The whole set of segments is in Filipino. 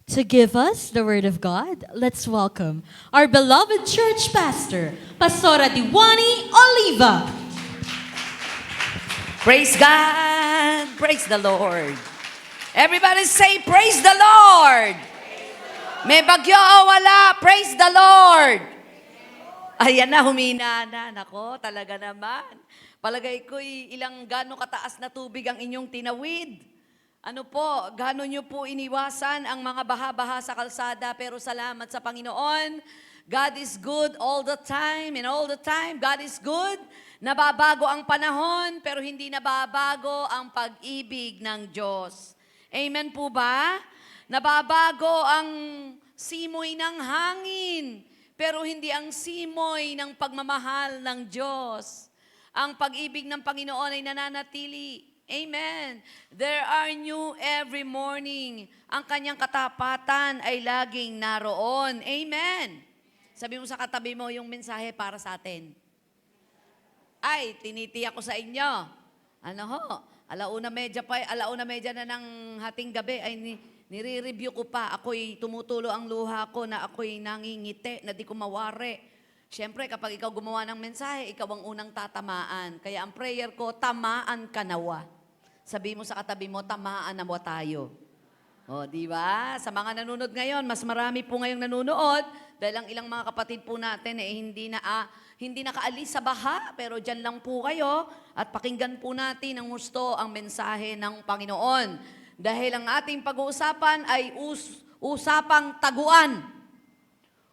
To give us the Word of God, let's welcome our beloved church pastor, Pastora Diwani Oliva. Praise God! Praise the Lord! Everybody say, praise the Lord! May bagyo o wala, praise the Lord! Ayan na, humina na. Nako, talaga naman. Palagay ko'y ilang gano'ng kataas na tubig ang inyong tinawid. Ano po, gano'n nyo po iniwasan ang mga baha-baha sa kalsada, pero salamat sa Panginoon. God is good all the time, and all the time, God is good. Nababago ang panahon, pero hindi nababago ang pag-ibig ng Diyos. Amen po ba? Nababago ang simoy ng hangin, pero hindi ang simoy ng pagmamahal ng Diyos. Ang pag-ibig ng Panginoon ay nananatili. Amen. There are new every morning. Ang kanyang katapatan ay laging naroon. Amen. Sabi mo sa katabi mo yung mensahe para sa atin. Ay, tinitiyak ko sa inyo. Ano ho? Alauna medya na ng hating gabi ay nire-review ko pa. Ako'y tumutulo ang luha ko na ako'y nangingiti na di ko mawari. Siyempre, kapag ikaw gumawa ng mensahe, ikaw ang unang tatamaan. Kaya ang prayer ko, tamaan ka nawa. Sabi mo sa katabi mo, tamaan nawa tayo. O, di ba? Sa mga nanonood ngayon, mas marami po ngayong nanonood dahil ang ilang mga kapatid po natin hindi nakaalis sa baha, pero dyan lang po kayo at pakinggan po natin ng gusto ang mensahe ng Panginoon. Dahil ang ating pag-uusapan ay usapang taguan,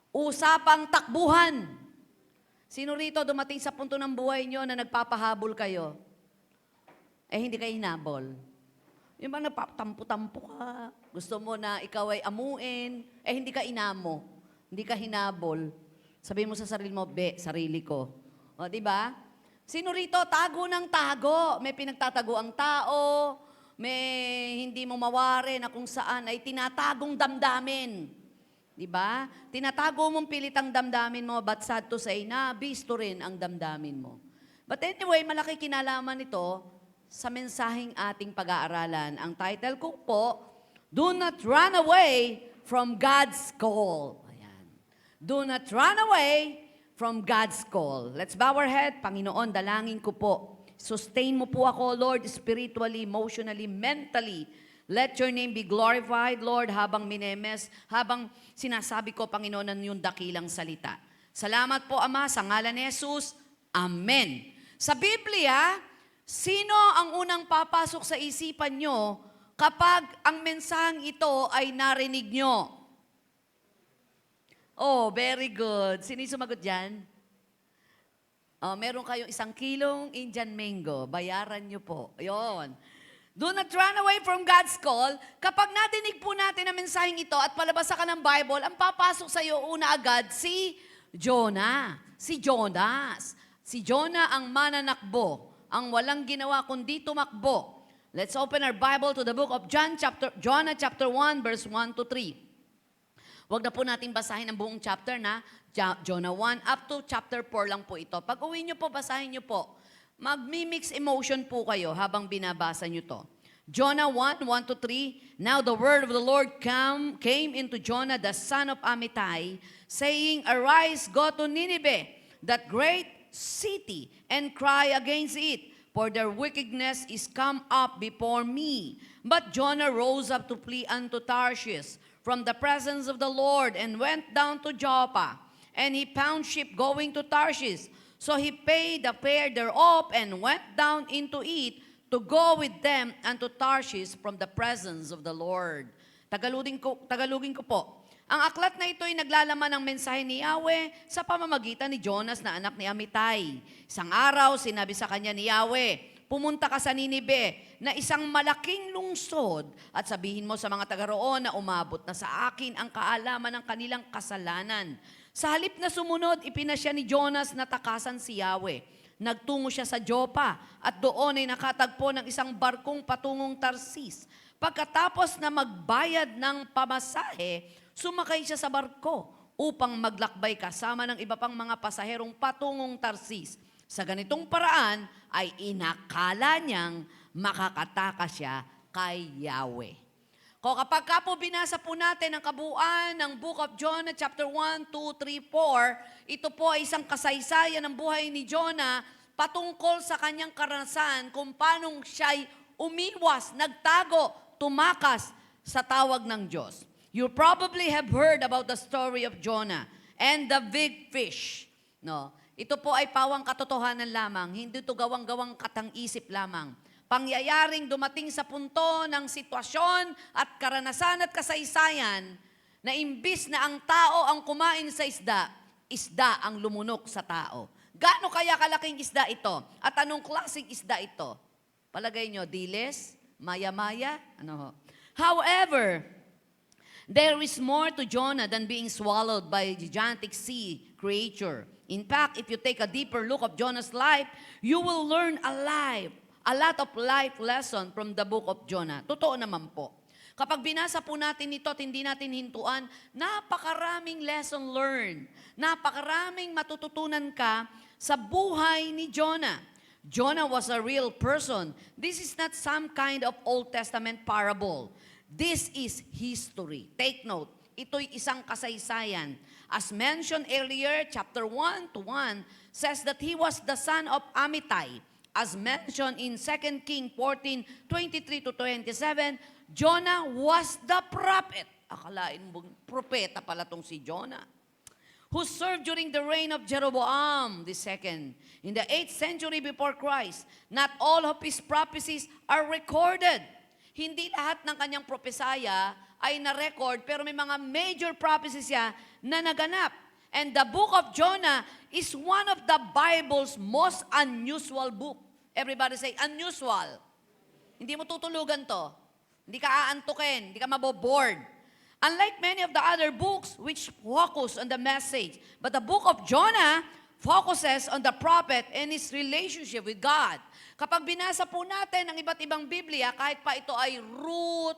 usapang takbuhan. Sino rito dumating sa punto ng buhay nyo na nagpapahabol kayo? Hindi kayo hinabol. Yung ba nagpatampo-tampo ka, gusto mo na ikaw ay amuin, hindi ka inamo, hindi ka hinabol. Sabi mo sa sarili mo, sarili ko. O, di ba? Sino rito, tago ng tago. May pinagtatago ang tao, may hindi mo mawari na kung saan ay tinatagong damdamin. Di ba? Tinatago mong pilit ang damdamin mo, but sad to say na, bisto rin ang damdamin mo. But anyway, malaki kinalaman ito sa mensaheng ating pag-aaralan. Ang title ko po, Do Not Run Away from God's Call. Ayan. Do not run away from God's call. Let's bow our head. Panginoon, dalangin ko po. Sustain mo po ako, Lord, spiritually, emotionally, mentally. Let your name be glorified, Lord, habang minemes, habang sinasabi ko, Panginoon, ng iyong dakilang salita. Salamat po, Ama, sa ngalan ni Jesus. Amen. Sa Biblia, sino ang unang papasok sa isipan nyo kapag ang mensaheng ito ay narinig nyo? Oh, very good. Sino yung sumagot dyan? Meron kayong 1 kilong Indian mango. Bayaran nyo po. Ayun. Do not run away from God's call. Kapag nadinig po natin ang mensaheng ito at palabasa ka ng Bible, ang papasok sa iyo una agad si Jonah. Si Jonas. Si Jonah ang mananakbo. Ang walang ginawa kundi tumakbo. Let's open our Bible to the book of Jonah chapter 1 verse 1 to 3. Huwag na po natin basahin ang buong chapter na Jonah 1 up to chapter 4 lang po ito. Pag uwi nyo po, basahin nyo po. Magmi-mix emotion po kayo habang binabasa nyo to. Jonah 1, 1 to 3. Now the word of the Lord came into Jonah the son of Amittai, saying, Arise, go to Nineveh, that great city, and cry against it, for their wickedness is come up before me. But Jonah rose up to flee unto Tarshish from the presence of the Lord, and went down to Joppa, and he found ship going to Tarshish. So he paid the fare thereof, and went down into it to go with them unto Tarshish from the presence of the Lord. Tagalugin ko po. Ang aklat na ito ay naglalaman ng mensahe ni Yahweh sa pamamagitan ni Jonas na anak ni Amittai. Isang araw, sinabi sa kanya ni Yahweh, pumunta ka sa Nineveh na isang malaking lungsod at sabihin mo sa mga taga roon na umabot na sa akin ang kaalaman ng kanilang kasalanan. Sa halip na sumunod, ipinasya ni Jonas na takasan si Yahweh. Nagtungo siya sa Joppa at doon ay nakatagpo ng isang barkong patungong Tarsis. Pagkatapos na magbayad ng pamasahe, sumakay siya sa barko upang maglakbay kasama ng iba pang mga pasaherong patungong Tarsis. Sa ganitong paraan ay inakala niyang makakatakas siya kay Yahweh. Kapag ka po binasa po natin ang kabuuan ng Book of Jonah, chapter 1, 2, 3, 4, ito po ay isang kasaysayan ng buhay ni Jonah patungkol sa kanyang karanasan kung paano siya'y umiwas, nagtago, tumakas sa tawag ng Diyos. You probably have heard about the story of Jonah and the big fish. No? Ito po ay pawang katotohanan lamang, hindi ito gawang-gawang katang-isip lamang. Pangyayaring dumating sa punto ng sitwasyon at karanasan at kasaysayan na imbis na ang tao ang kumain sa isda, isda ang lumunok sa tao. Gaano kaya kalaking isda ito? At anong klaseng isda ito? Palagay nyo, diles? Maya-maya? Ano ho? However, there is more to Jonah than being swallowed by a gigantic sea creature. In fact, if you take a deeper look of Jonah's life, you will learn a lot of life lesson from the book of Jonah. Totoo naman po. Kapag binasa po natin ito at hindi natin hintuan, napakaraming lesson learned. Napakaraming matututunan ka sa buhay ni Jonah. Jonah was a real person. This is not some kind of Old Testament parable. This is history. Take note, ito'y isang kasaysayan. As mentioned earlier, chapter 1 to 1 says that he was the son of Amittai. As mentioned in 2 Kings 14, 23 to 27, Jonah was the prophet. Akalain mo, propeta pala tong si Jonah. Who served during the reign of Jeroboam II in the 8th century before Christ. Not all of his prophecies are recorded. Hindi lahat ng kanyang propesaya ay na-record, pero may mga major prophecies siya na naganap. And the book of Jonah is one of the Bible's most unusual book. Everybody say, unusual. Hindi mo tutulugan to. Hindi ka aantukin. Hindi ka maboboard. Unlike many of the other books which focus on the message, but the book of Jonah focuses on the prophet and his relationship with God. Kapag binasa po natin ang iba't ibang Biblia, kahit pa ito ay Ruth,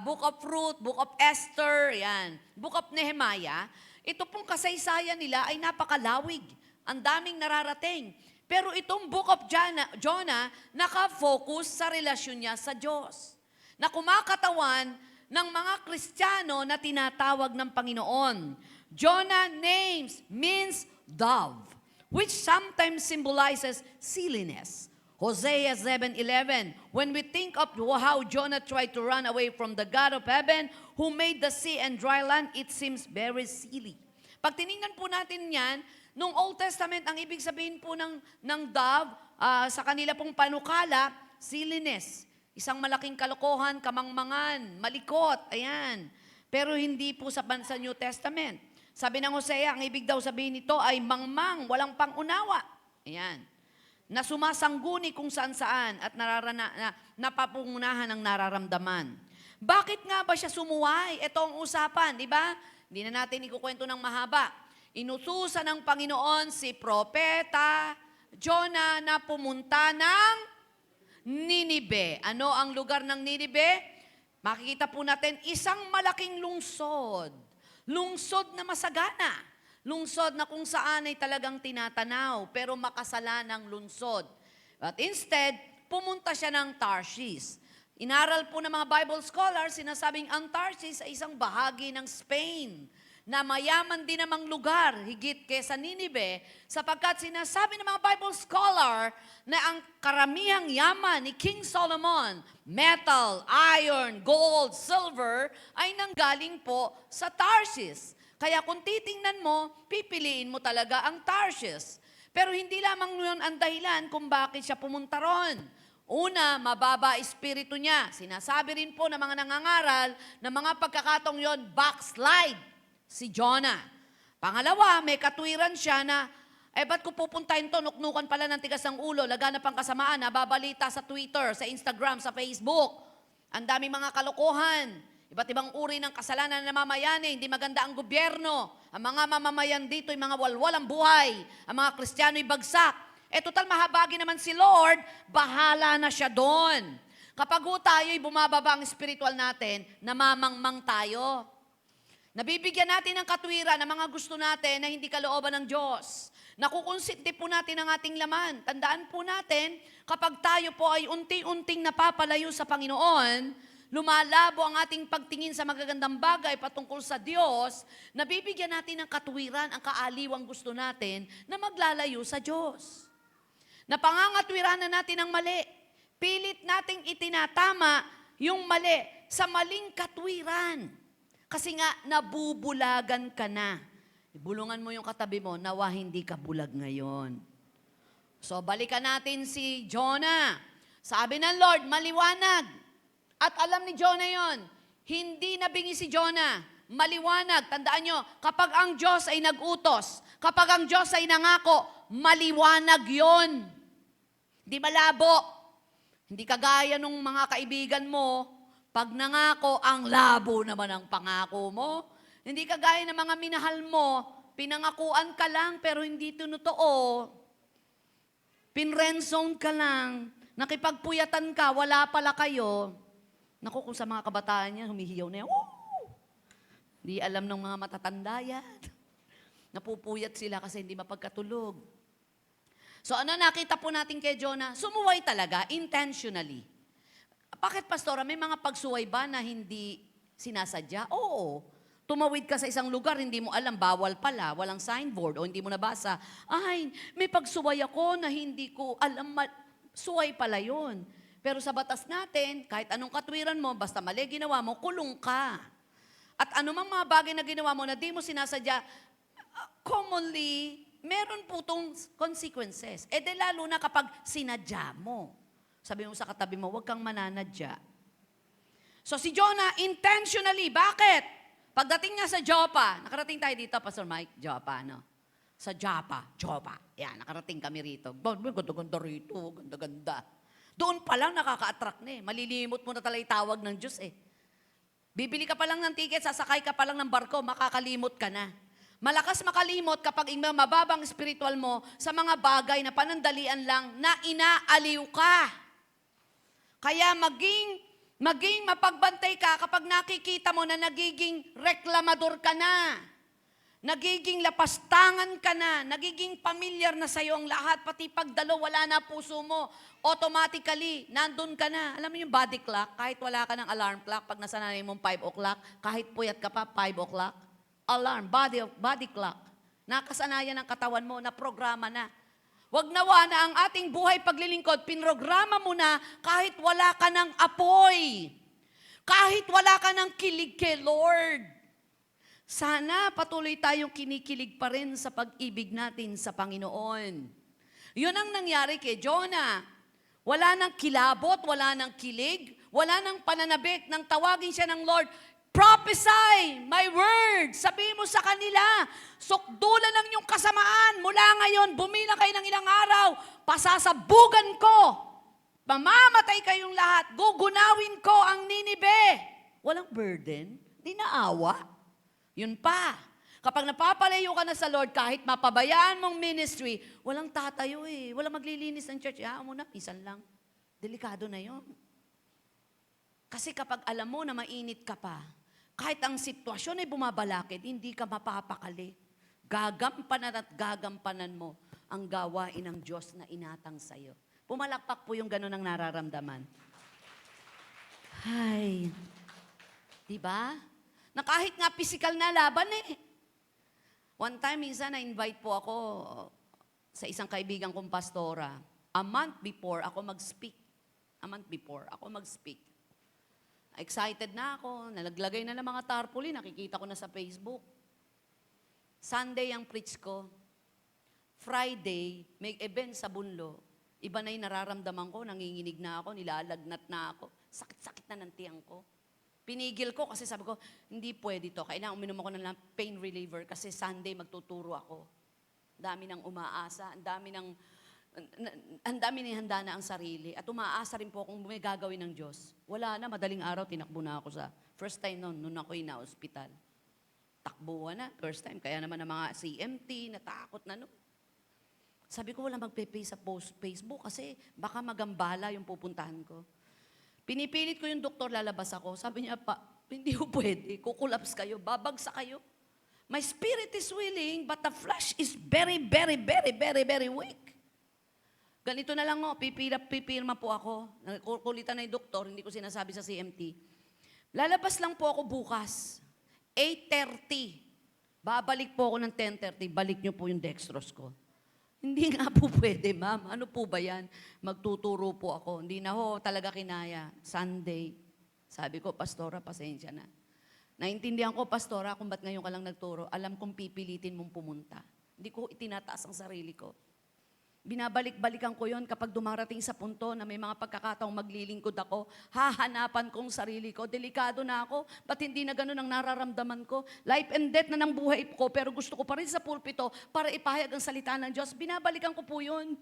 Book of Ruth, Book of Esther, yan, Book of Nehemiah, ito pong kasaysayan nila ay napakalawig. Ang daming nararating. Pero itong Book of Jonah, nakafocus sa relasyon niya sa Diyos. Na kumakatawan ng mga Kristiyano na tinatawag ng Panginoon. Jonah names means dove, which sometimes symbolizes silliness. Hosea 7:11, when we think of how Jonah tried to run away from the God of heaven who made the sea and dry land, it seems very silly. Pag tiningnan po natin yan, nung Old Testament, ang ibig sabihin po ng dove, sa kanila pong panukala, silliness. Isang malaking kalokohan, kamangmangan, malikot, ayan. Pero hindi po sa New Testament. Sabi ng Hosea, ang ibig daw sabihin nito ay mangmang, walang pangunawa. Ayan. Na sumasangguni kung saan-saan at napapungunahan ang nararamdaman. Bakit nga ba siya sumuway? Ito ang usapan, di ba? Hindi na natin ikukwento ng mahaba. Inutusan ng Panginoon si Propeta Jonah na pumunta ng Ninibe. Ano ang lugar ng Ninibe? Makikita po natin isang malaking lungsod. Lungsod na masagana. Lungsod na kung saan ay talagang tinatanaw, pero makasalanang lungsod. But instead, pumunta siya ng Tarshish. Inaral po ng mga Bible scholars, sinasabing ang Tarshish ay isang bahagi ng Spain na mayaman din namang lugar, higit kesa Ninibe, sapagkat sinasabi ng mga Bible scholar na ang karamihang yaman ni King Solomon, metal, iron, gold, silver, ay nanggaling po sa Tarshish. Kaya kung titingnan mo, pipiliin mo talaga ang Tarshish. Pero hindi lamang yun ang dahilan kung bakit siya pumunta ron. Una, mababa espiritu niya. Sinasabi rin po ng mga nangangaral na mga pagkakatong yon backslide si Jonah. Pangalawa, may katwiran siya na, ba't ko pupuntahin to? Nuknukan pala ng tigas ng ulo, laganap ang kasamaan, nababalita sa Twitter, sa Instagram, sa Facebook. Ang daming mga kalokohan. Iba't ibang uri ng kasalanan na namamayani, hindi maganda ang gobyerno. Ang mga mamamayan dito ay mga walwalang buhay. Ang mga Kristiyano ay bagsak. Total mahabagi naman si Lord, bahala na siya doon. Kapag tayo'y bumababa ang spiritual natin, namamangmang tayo. Nabibigyan natin ng katwiran ng mga gusto natin na hindi kalooban ng Diyos. Nakukonsinti po natin ang ating laman. Tandaan po natin, kapag tayo po ay unti-unting napapalayo sa Panginoon, lumalabo ang ating pagtingin sa magagandang bagay patungkol sa Diyos, nabibigyan natin ng katuwiran ang kaaliwang gusto natin na maglalayo sa Diyos. Napangangatwiran na natin ang mali. Pilit nating itinatama yung mali sa maling katwiran. Kasi nga, nabubulagan ka na. Bulungan mo yung katabi mo, nawa hindi ka bulag ngayon. So, balikan natin si Jonah. Sabi ng Lord, maliwanag. At alam ni Jonah yon, hindi nabingi si Jonah. Maliwanag. Tandaan nyo, kapag ang Diyos ay nag-utos, kapag ang Diyos ay nangako, maliwanag yon. Hindi malabo. Hindi kagaya nung mga kaibigan mo, pag nangako, ang labo naman ang pangako mo. Hindi kagaya ng mga minahal mo, pinangakuan ka lang pero hindi tinotoo. Pinrenzone ka lang, nakipagpuyatan ka, wala pala kayo. Naku, kung sa mga kabataan niya, humihiyaw na yan. Woo! Hindi alam ng mga matatanda yan. Napupuyat sila kasi hindi mapagkatulog. So ano nakita po natin kay Jonah? Sumuway talaga, intentionally. Bakit, Pastora? May mga pagsuway ba na hindi sinasadya? Oo. Tumawid ka sa isang lugar, hindi mo alam, bawal pala, walang signboard, o hindi mo nabasa. Ay, may pagsuway ako na hindi ko alam, suway pala yun. Pero sa batas natin, kahit anong katwiran mo, basta mali ginawa mo, kulong ka. At anumang mga bagay na ginawa mo na di mo sinasadya, commonly, meron po itong consequences. E de lalo na kapag sinadya mo. Sabi mo sa katabi mo, huwag kang mananadya. So si Jonah, intentionally, bakit? Pagdating niya sa Joppa, nakarating tayo dito, Pastor Mike, Joppa, no? Sa Joppa. Yan, nakarating kami rito. Ganda-ganda rito, ganda-ganda. Doon pa lang nakaka-attract na eh. Malilimot mo na talaga tawag ng Diyos eh. Bibili ka pa lang ng ticket, sasakay ka pa lang ng barko, makakalimot ka na. Malakas makalimot kapag mababang spiritual mo sa mga bagay na panandalian lang na inaaliw ka. Kaya maging mapagbantay ka kapag nakikita mo na nagiging reklamador ka na. Nagiging lapastangan ka na, nagiging familiar na sa'yo ang lahat, pati pagdalo, wala na puso mo. Automatically, nandun ka na. Alam mo yung body clock, kahit wala ka ng alarm clock, pag nasanay mong 5 o'clock, kahit puyat ka pa, 5 o'clock, alarm, body clock. Nakasanayan ng katawan mo, na programa na. Wag nawa na ang ating buhay paglilingkod, pinrograma mo na kahit wala ka ng apoy. Kahit wala ka ng kilig kay Lord. Sana patuloy tayong kinikilig pa rin sa pag-ibig natin sa Panginoon. Yun ang nangyari kay Jonah. Wala nang kilabot, wala nang kilig, wala nang pananabik, nang tawagin siya ng Lord, prophesy my word. Sabihin mo sa kanila, sukdulan ng iyong kasamaan. Mula ngayon, bumila kayo ng ilang araw, pasasabugan ko. Mamamatay kayong lahat. Gugunawin ko ang Ninibe. Walang burden, di naawa. Yun pa, kapag napapalayo ka na sa Lord, kahit mapabayaan mong ministry, walang tatayo eh. Walang maglilinis ng church. Mo na, pisan lang. Delikado na yon. Kasi kapag alam mo na mainit ka pa, kahit ang sitwasyon ay bumabalakid, hindi ka mapapakali. Gagampanan at gagampanan mo ang gawain ng Diyos na inatang sa'yo. Pumalakpak po yung gano'n ang nararamdaman. Ay, diba? Na kahit nga physical na laban eh. One time, minsan na-invite po ako sa isang kaibigan kong pastora. A month before ako mag-speak. Excited na ako, nalaglagay na ng mga tarpaulin, nakikita ko na sa Facebook. Sunday ang preach ko. Friday, may event sa Bunlo. Iba na yung nararamdaman ko, nanginginig na ako, nilalagnat na ako. Sakit-sakit na ng tiyang ko. Pinigil ko kasi sabi ko, hindi pwede to. Kailangan uminom ako ng pain reliever kasi Sunday magtuturo ako. Dami nang umaasa, ang dami nang handa na ang sarili. At umaasa rin po kung may gagawin ng Diyos. Wala na, madaling araw, tinakbo na ako sa first time noon ako'y na-hospital. Takbuhan na, first time. Kaya naman ang mga CMT, natakot na noon. Sabi ko, wala magpe-pay sa Facebook kasi baka magambala yung pupuntahan ko. Pinipilit ko yung doktor, lalabas ako. Sabi niya, hindi ko pwede. Kukulaps kayo, babagsak kayo. My spirit is willing, but the flesh is very, very, very, very, very weak. Ganito na lang pipirma po ako. Kukulitan na yung doktor, hindi ko sinasabi sa CMT. Lalabas lang po ako bukas. 8:30. Babalik po ako ng 10:30. Balik niyo po yung dextrose ko. Hindi nga po pwede, ma'am. Ano po ba yan? Magtuturo po ako. Hindi na ho talaga kinaya. Sunday. Sabi ko, Pastora, pasensya na. Naintindihan ko, Pastora, kung ba't ngayon ka lang nagturo. Alam kong pipilitin mong pumunta. Hindi ko itinataas ang sarili ko. Binabalik-balikan ko yon kapag dumarating sa punto na may mga pagkakataong maglilingkod ako, hahanapan kong sarili ko. Delikado na ako. Ba't hindi na ganun ang nararamdaman ko? Life and death na ng buhay ko, pero gusto ko pa rin sa pulpito para ipahayag ang salita ng Diyos. Binabalikan ko po yun.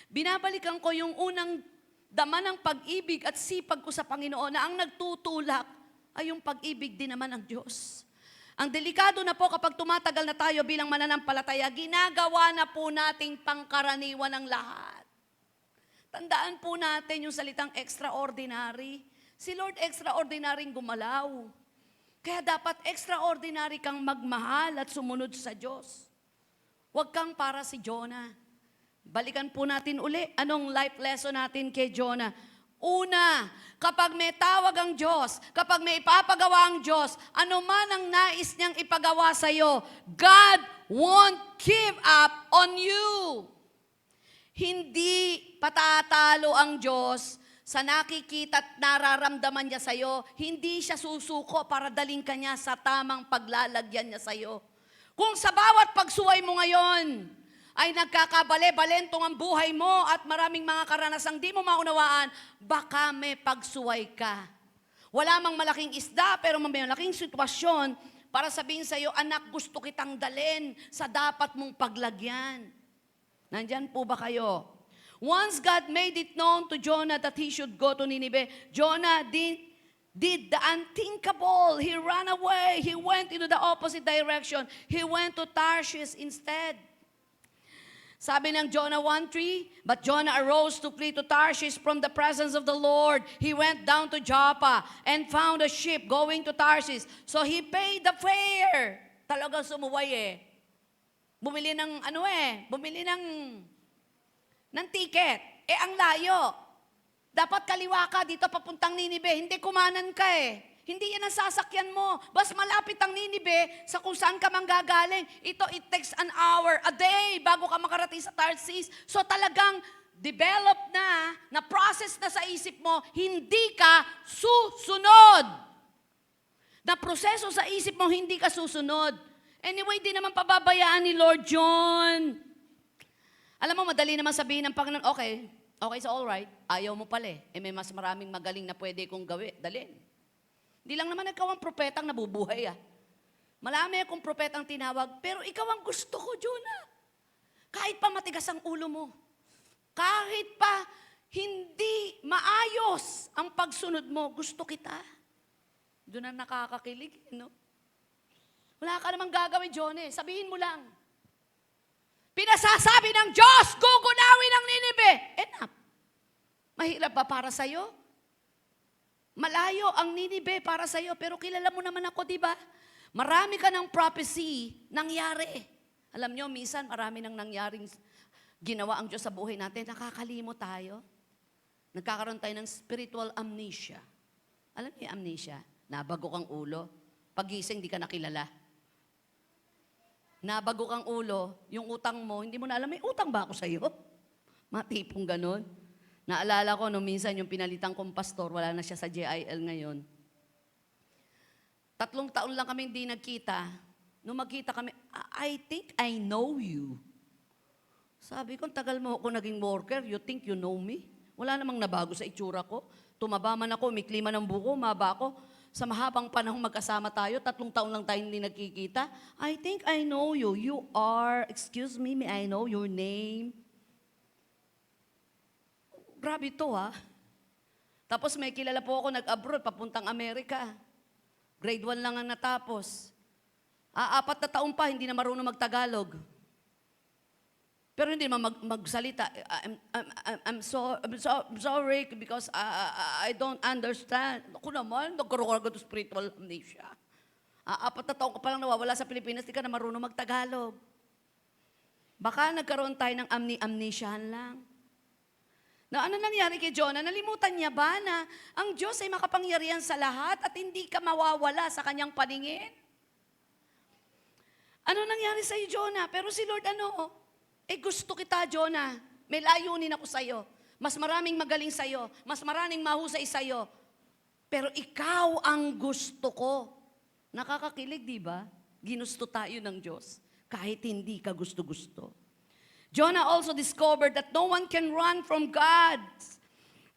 Binabalikan ko yung unang dama ng pag-ibig at sipag ko sa Panginoon na ang nagtutulak ay yung pag-ibig din naman ng Diyos. Ang delikado na po kapag tumatagal na tayo bilang mananampalataya, ginagawa na po nating pangkaraniwan ang lahat. Tandaan po natin yung salitang extraordinary. Si Lord extraordinary gumalaw. Kaya dapat extraordinary kang magmahal at sumunod sa Diyos. Huwag kang para si Jonah. Balikan po natin uli. Anong life lesson natin kay Jonah? Una, kapag may tawag ang Diyos, kapag may ipapagawa ang Diyos, ano man ang nais niyang ipagawa sa iyo, God won't give up on you. Hindi patatalo ang Diyos sa nakikita at nararamdaman niya sa iyo. Hindi siya susuko para daling ka niya sa tamang paglalagyan niya sa iyo. Kung sa bawat pagsuway mo ngayon, ay nagkakabale-balentong ang buhay mo at maraming mga karanasang di mo maunawaan, baka may pagsuway ka. Wala mang malaking isda, pero may malaking sitwasyon para sabihin sa iyo, anak, gusto kitang dalhin sa dapat mong paglagyan. Nandyan po ba kayo? Once God made it known to Jonah that he should go to Nineveh, Jonah did the unthinkable. He ran away. He went into the opposite direction. He went to Tarshish instead. Sabi ng Jonah 1:3, but Jonah arose to flee to Tarshish from the presence of the Lord. He went down to Joppa and found a ship going to Tarshish. So he paid the fare. Talagang sumuway Bumili ng ticket. Ang layo. Dapat kaliwa ka dito papuntang Nineveh. Hindi kumanan ka Hindi yan ang sasakyan mo. Bas malapit ang Nineveh sa kung saan ka manggagaling. It takes an hour a day bago ka makarating sa Tarsis. So talagang develop na process na sa isip mo, hindi ka susunod. Na proseso sa isip mo, hindi ka susunod. Anyway, di naman pababayaan ni Lord John. Alam mo, madali naman sabihin ng Panginoon, okay, so all right, ayaw mo pala may mas maraming magaling na pwede kong dalhin. Hindi lang naman ikaw ang propetang nabubuhay Marami akong propetang tinawag, pero ikaw ang gusto ko, Jonah. Kahit pa matigas ang ulo mo, kahit pa hindi maayos ang pagsunod mo, gusto kita. Doon ang nakakakilig, no? Wala ka namang gagawin, Jonah. Sabihin mo lang. Pinasasabi ng Diyos, gugunawin ang Nineveh. Enough. Mahirap ba para sa'yo? Malayo ang Nineveh para sa iyo, pero kilala mo naman ako, di ba? Marami ka ng prophecy nangyari. Alam nyo, minsan marami nang nangyaring ginawa ang Diyos sa buhay natin. Nakakalimot tayo. Nagkakaroon tayo ng spiritual amnesia. Alam niyo yung amnesia? Nabagok ang ulo. Pagising, di ka nakilala. Nabagok ang ulo, yung utang mo, hindi mo na alam, may utang ba ako sa iyo? Matipong ganon. Naalala ko, no, minsan yung pinalitan kong pastor, wala na siya sa JIL ngayon. 3 taon lang kami hindi nagkita. Nung magkita kami, I think I know you. Sabi ko, tagal mo ako naging worker, you think you know me? Wala namang nabago sa itsura ko. Tumaba man ako, may klima ng buko, maba ako. Sa mahabang panahon magkasama tayo, 3 taon lang tayo hindi nagkikita. I think I know you. You are, excuse me, may I know your name? Grabe ito Tapos may kilala po ako nag-abroad, papuntang Amerika. Grade 1 lang ang natapos. 4 na taon pa, hindi na marunong magtagalog. Pero hindi naman magsalita. I'm sorry because I don't understand. Ako naman, nagkaroon ka ng spiritual amnesia. 4 na taon ka pa lang nawawala sa Pilipinas, di ka na marunong magtagalog. Baka nagkaroon tayo ng amnesiahan lang. Na ano nangyari kay Jonah? Nalimutan niya ba na ang Diyos ay makapangyarihan sa lahat at hindi ka mawawala sa kanyang paningin? Ano nangyari sa'yo, Jonah? Pero si Lord gusto kita, Jonah. May layunin ako sa'yo. Mas maraming magaling sa'yo. Mas maraming mahusay sa'yo. Pero ikaw ang gusto ko. Nakakakilig, di ba? Ginusto tayo ng Diyos. Kahit hindi ka gusto-gusto. Jonah also discovered that no one can run from God.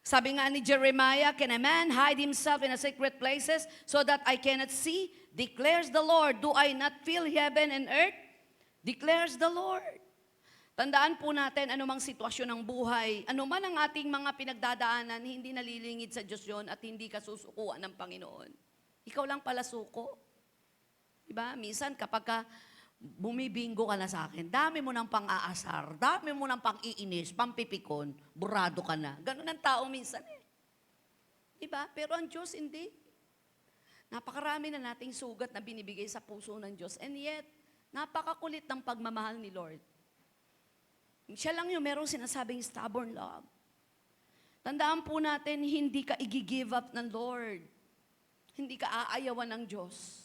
Sabi nga ni Jeremiah, can a man hide himself in a secret places so that I cannot see? Declares the Lord, do I not feel heaven and earth? Declares the Lord. Tandaan po natin anumang sitwasyon ng buhay, anuman ang ating mga pinagdadaanan, hindi nalilingid sa Diyos yun at hindi ka susukuan ng Panginoon. Ikaw lang pala suko. Diba? Minsan kapag bumibinggo ka na sa akin, dami mo ng pang-aasar, dami mo ng pang-iinis, pampipikon, burado ka na. Ganun ang tao minsan eh. Diba? Pero ang Diyos hindi. Napakarami na nating sugat na binibigay sa puso ng Diyos. And yet, napakakulit ng pagmamahal ni Lord. Siya lang yung merong sinasabing stubborn love. Tandaan po natin, hindi ka i-give up ng Lord. Hindi ka aayawan ng Diyos.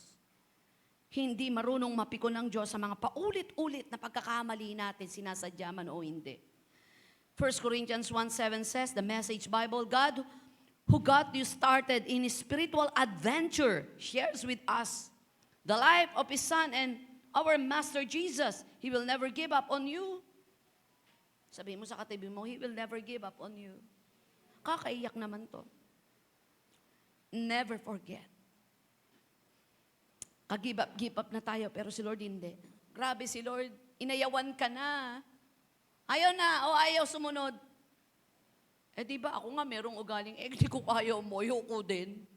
Hindi marunong mapikon ng Diyos sa mga paulit-ulit na pagkakamali natin, sinasadya man o hindi. 1 Corinthians 1:7 says, the Message Bible, God who got you started in His spiritual adventure shares with us the life of His Son and our Master Jesus. He will never give up on you. Sabihin mo sa katabi mo, He will never give up on you. Kakaiyak naman to. Never forget. Give up na tayo, pero si Lord hindi. Grabe si Lord, inayawan ka na. Ayaw na, o ayaw sumunod. Di ba, ako nga merong ugaling, di ko ayaw mo, ayoko din.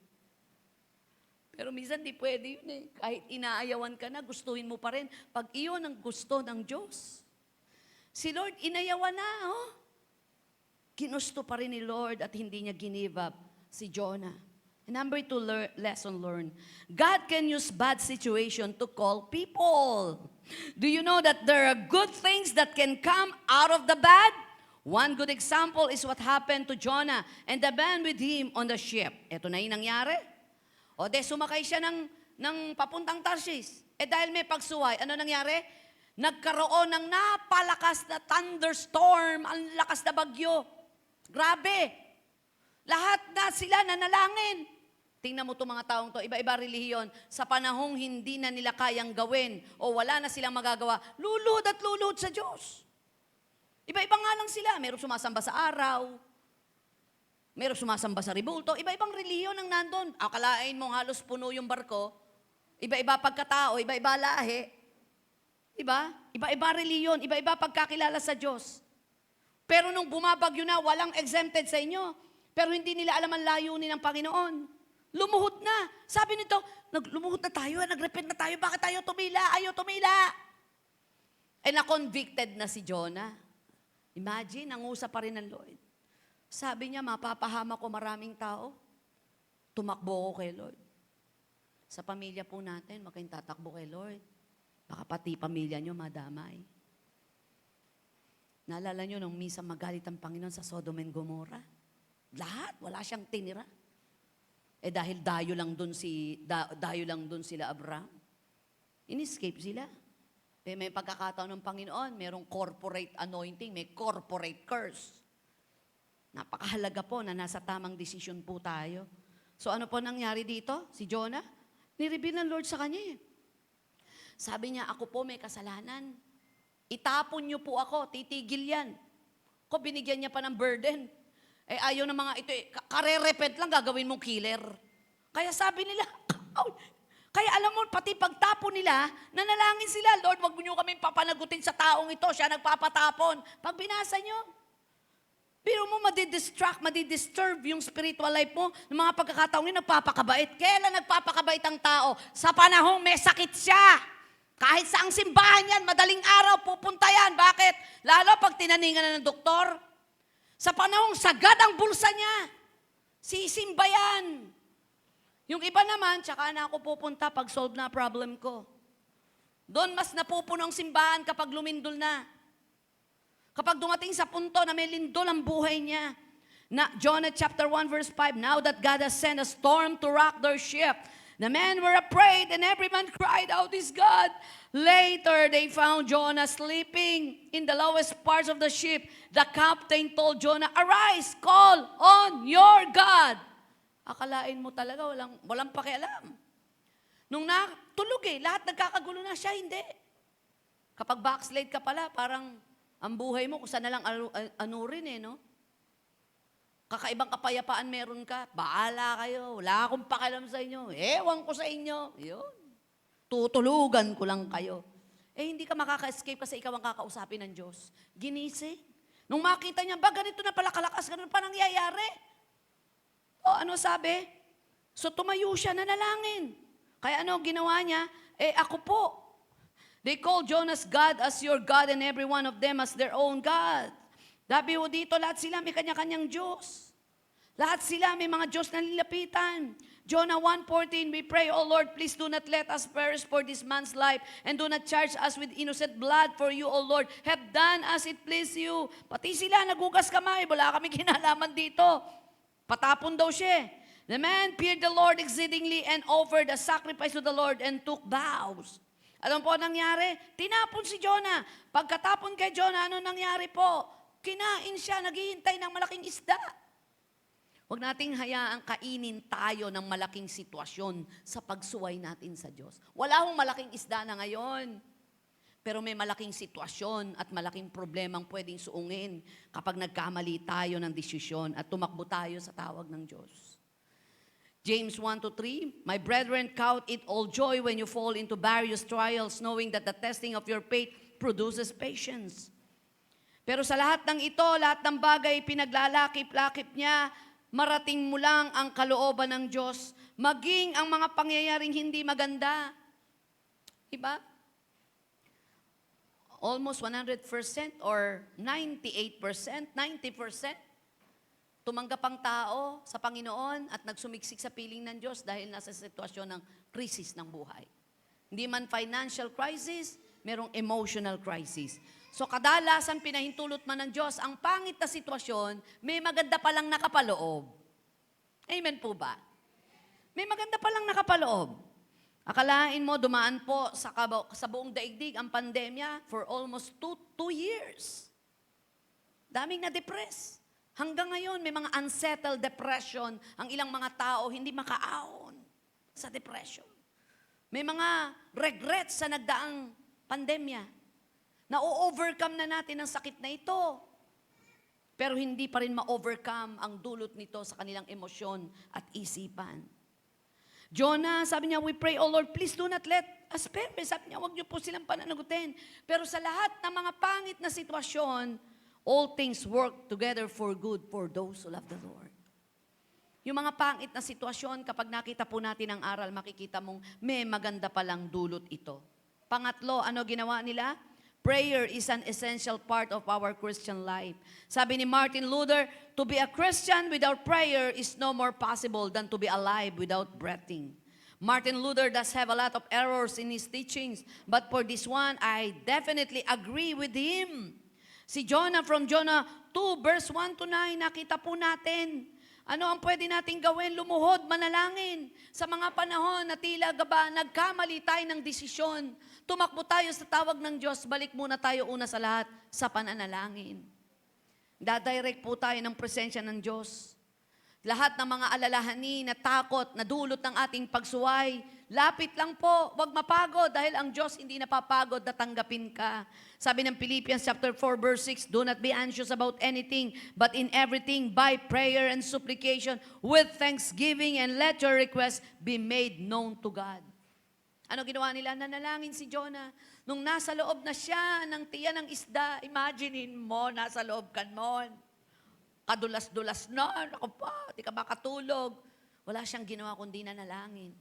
Pero minsan di pwede yun eh. Kahit inaayawan ka na, gustuhin mo pa rin. Pag iyon ang gusto ng Diyos. Si Lord, inayawan na, Ginusto pa rin ni Lord at hindi niya ginive up si Jonah. And number 2, lesson learned. God can use bad situation to call people. Do you know that there are good things that can come out of the bad? One good example is what happened to Jonah and the man with him on the ship. Ito na yung nangyari. Sumakay siya ng papuntang Tarshish. Dahil may pagsuway, ano nangyari? Nagkaroon ng napalakas na thunderstorm, ang lakas na bagyo. Grabe. Lahat na sila nanalangin. Tingnan mo itong mga taong to, iba-iba relihiyon, sa panahong hindi na nila kayang gawin o wala na silang magagawa, lulod at lulod sa Diyos. Iba-iba nga lang sila. Merong sumasamba sa araw, merong sumasamba sa ribulto, iba-ibang relihiyon ang nandun. Akalain mo halos puno yung barko, iba-iba pagkatao, iba-iba lahi. Diba? Iba-iba relihiyon, iba-iba pagkakilala sa Diyos. Pero nung bumabagyo na, walang exempted sa inyo. Pero hindi nila alam ang layunin ng Panginoon. Lumuhod na. Sabi nito, lumuhod na tayo, nagrepent na tayo, bakit tayo tumila? Ayaw tumila. Na-convicted na si Jonah. Imagine, nangusa pa rin ng Lord. Sabi niya, mapapahama ko maraming tao. Tumakbo ko kay Lord. Sa pamilya po natin, maging tatakbo kay Lord. Baka pati pamilya nyo madamay. Naalala nyo nung minsan magalit ang Panginoon sa Sodom and Gomorrah? Lahat, wala siyang tinira. Dahil dayo lang dun sila Abraham. In-escape sila. May pagkakataon ng Panginoon, merong corporate anointing, may corporate curse. Napakahalaga po na nasa tamang desisyon po tayo. So ano po nangyari dito? Si Jonah, nireveal ng Lord sa kanya eh. Sabi niya, ako po may kasalanan. Itapon niyo po ako, titigil yan. Ko binigyan niya pa ng burden. Ayaw ng mga ito, karerepent lang gagawin mong killer. Kaya sabi nila, kaya alam mo, pati pagtapon nila, nanalangin sila, Lord, wag mo niyo kaming papanagutin sa taong ito, siya nagpapatapon. Pag binasa niyo, pero mo madidisturb yung spiritual life mo ng mga pagkakataong yun, nagpapakabait. Kailan nagpapakabait ang tao? Sa panahong may sakit siya. Kahit saang simbahan yan, madaling araw, pupunta yan. Bakit? Lalo pag tinaningan na ng doktor. Sa panahong sagad ang bulsa niya, sisimba yan. Yung iba naman, tsaka na ako pupunta pag solve na problem ko. Doon mas napupuno ang simbahan kapag lumindol na. Kapag dumating sa punto na may lindol ang buhay niya, na Jonah chapter 1 verse 5, now that God has sent a storm to rock their ship, the men were afraid and every man cried out his God. Later, they found Jonah sleeping in the lowest parts of the ship. The captain told Jonah, arise, call on your God. Akalain mo talaga, walang pakialam. Nung natulog lahat nagkakagulo na, siya hindi. Kapag backslide ka pala, parang ang buhay mo, kung saan na lang anurin no? Kakaibang kapayapaan meron ka, bahala kayo, wala akong pakialam sa inyo, ewan ko sa inyo, yun. Tutulugan ko lang kayo. Hindi ka makaka-escape kasi ikaw ang kakausapin ng Diyos. Ginising. Nung makita niya, ba ganito na pala kalakas, ganito pa nangyayari? Ano sabi? So tumayo siya, nanalangin. Kaya ano ginawa niya? Ako po. They called Jonah's God as your God and every one of them as their own God. Sabi ho dito, lahat sila may kanya-kanyang Diyos. Lahat sila may mga Diyos na nilapitan. Jonah 1:14, we pray, O Lord, please do not let us perish for this man's life and do not charge us with innocent blood for you, O Lord. Have done as it please you. Pati sila, nagugas kamay, wala kami kinalaman dito. Patapon daw siya. The man feared the Lord exceedingly and offered a sacrifice to the Lord and took vows. Alam po nangyari? Tinapon si Jonah. Pagkatapon kay Jonah, ano nangyari po? Kinain siya, naghihintay ng malaking isda. Huwag nating hayaang kainin tayo ng malaking sitwasyon sa pagsuway natin sa Diyos. Wala hong malaking isda na ngayon. Pero may malaking sitwasyon at malaking problemang pwedeng suungin kapag nagkamali tayo ng desisyon at tumakbo tayo sa tawag ng Diyos. James 1-3, my brethren, count it all joy when you fall into various trials, knowing that the testing of your faith produces patience. Pero sa lahat ng ito, lahat ng bagay pinaglalakip-lakip niya, marating mo lang ang kalooban ng Diyos, maging ang mga pangyayaring hindi maganda. Diba? Almost 100% or 98%, 90%. Tumanggap ang tao sa Panginoon at nagsumiksik sa piling ng Diyos dahil nasa sitwasyon ng krisis ng buhay. Hindi man financial crisis, merong emotional crisis. So kadalasan pinahintulot man ng Diyos ang pangit na sitwasyon, may maganda palang nakapaloob. Amen po ba? May maganda palang nakapaloob. Akalain mo, dumaan po sa buong daigdig ang pandemya for almost 2 years. Daming na-depress. Hanggang ngayon, may mga unsettled depression. Ang ilang mga tao hindi makaahon sa depression. May mga regrets sa nagdaang pandemya. Na-overcome na natin ang sakit na ito. Pero hindi pa rin ma-overcome ang dulot nito sa kanilang emosyon at isipan. Jonah, sabi niya, we pray, O Lord, please do not let us perish. Sabi niya, huwag niyo po silang pananagutin. Pero sa lahat ng mga pangit na sitwasyon, all things work together for good for those who love the Lord. Yung mga pangit na sitwasyon, kapag nakita po natin ang aral, makikita mong may maganda palang dulot ito. Pangatlo, ano ginawa nila? Prayer is an essential part of our Christian life. Sabi ni Martin Luther, to be a Christian without prayer is no more possible than to be alive without breathing. Martin Luther does have a lot of errors in his teachings, but for this one, I definitely agree with him. Si Jonah, from Jonah 2, verse 1-9, nakita po natin, ano ang pwede nating gawin? Lumuhod, manalangin. Sa mga panahon na tila gaba, nagkamali tayo ng desisyon. Tumakbo tayo sa tawag ng Diyos, balik muna tayo una sa lahat sa pananalangin. Dadirect po tayo ng presensya ng Diyos. Lahat ng mga alalahanin na takot na dulot ng ating pagsuway, lapit lang po, wag mapagod dahil ang Diyos hindi napapagod na tanggapin ka. Sabi ng Philippians chapter 4 verse 6, do not be anxious about anything, but in everything by prayer and supplication with thanksgiving and let your requests be made known to God. Ano ginawa nila? Nanalangin si Jonah. Nung nasa loob na siya ng tiyan ng isda, imaginein mo, nasa loob ka nun. Kadulas-dulas na, ako pa, di ka makatulog. Wala siyang ginawa kundi nanalangin.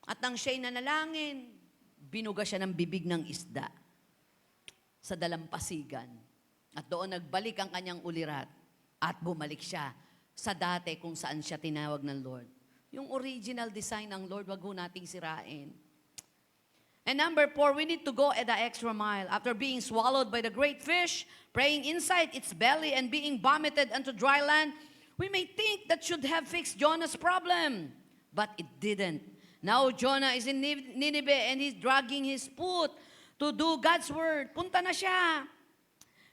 At nang siya'y nanalangin, binuga siya ng bibig ng isda sa dalampasigan. At doon nagbalik ang kanyang ulirat at bumalik siya sa dati kung saan siya tinawag ng Lord. Yung original design ng Lord, wag ho nating sirain. And number 4, we need to go at the extra mile. After being swallowed by the great fish, praying inside its belly, and being vomited into dry land, we may think that should have fixed Jonah's problem. But it didn't. Now Jonah is in Nineveh and he's dragging his foot to do God's word. Punta na siya.